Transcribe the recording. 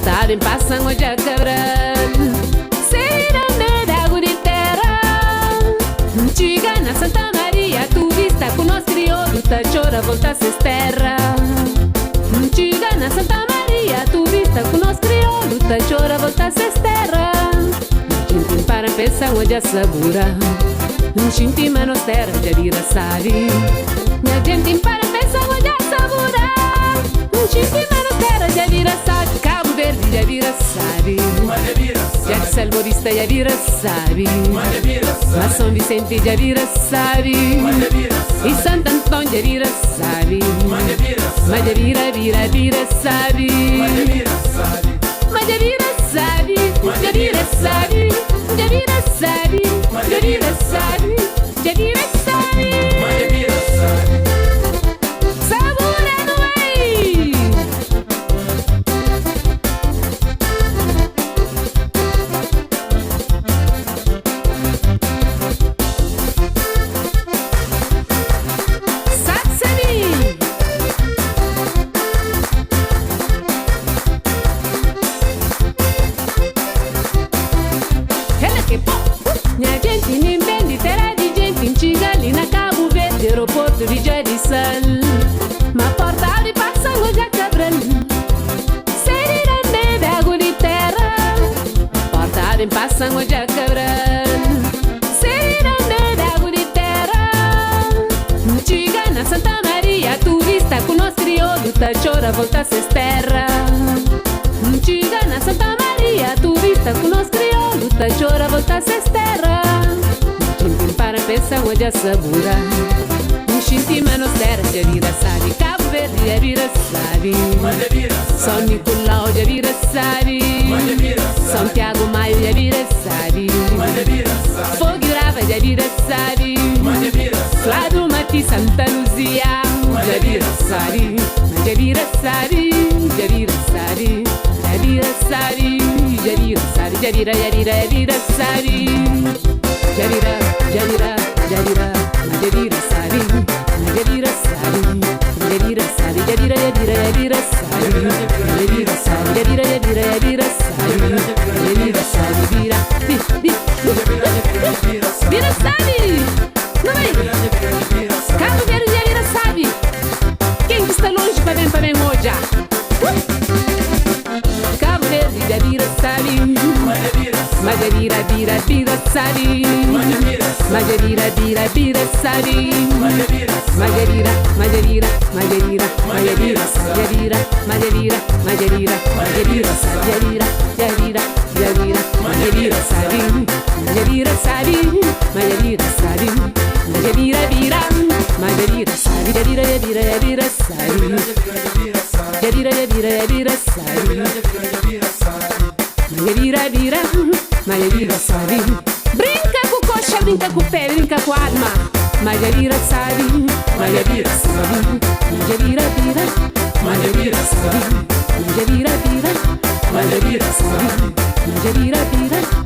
Portado em passam hoje a cabral. Será da água de terra. Chega na Santa Maria, tu vista com nós crioulo, tá chora, volta se terra. Chega na Santa Maria, tu vista com nós crioulo, tá chora, volta se terra. Gente para pensar hoje a sabura. Gente manos terra, já vira sabe. Minha gente para pensar hoje a sabura. Gente manos terra, já vira sabe. Cabo Verde, já vira sabe. Já de Salmorista, já vira sabe. Mas São Vicente, já vira sabe. E Santo Antônio, já vira sabe. Mas já vira sabe. Mas já vira sabe. Já vira sabe. Já vira sabe. Já vira sabe. Já vira sabe. Sabura no ei. Satsami. Ela que pô. Minha gente nem vende terra de gente em Chigali na Cabo Verde, aeroporto de Jadissal. Ma porta de passando já cabral. Serirande de água de terra. Porta de passando já cabral. Serirande de água de terra. Chega na Santa Maria, tu vista com nós crioulo, tá chora, volta se terra. Chega na Santa Maria, tu vista com nós crioulo, tá chora, volta se terra. Gente para pensar hoje a sabura. Gente manos terra, já vira sabe. Cabo Verde, já vira sabe. São Nicolau, já vira sabe. São Tiago Maio, já vira sabe. Fogo Grava, já vira sabe. Flávio Mati, Santa Luzia, já vira sabe. Já vira sabe. Já vira sabe. Já vira sabe. Já vira sabe. Já vira sabe. Já vira, já vira, já vira, já vira sabe. Já vira sabe. Já vira sabe. Já vira, já vira, já vira sabe. Já vira sabe. Já vira, já vira, já vira sabe. Já vira sabe. Vira, vira sabe. Não é? Cabo Verde já vira sabe. Quem que está longe para bem hoje? Cabo Verde já vira sabe. Mas já vira sabe. Mas já vira sabe. Mas já vira sabe. Brinca com coxa, brinca com pé, brinca com arma. Mas já vira sabe. Mas já vira sabe. Já vira. Mas já vira sabe. Já vira. Mas já vira sabe. Já vira.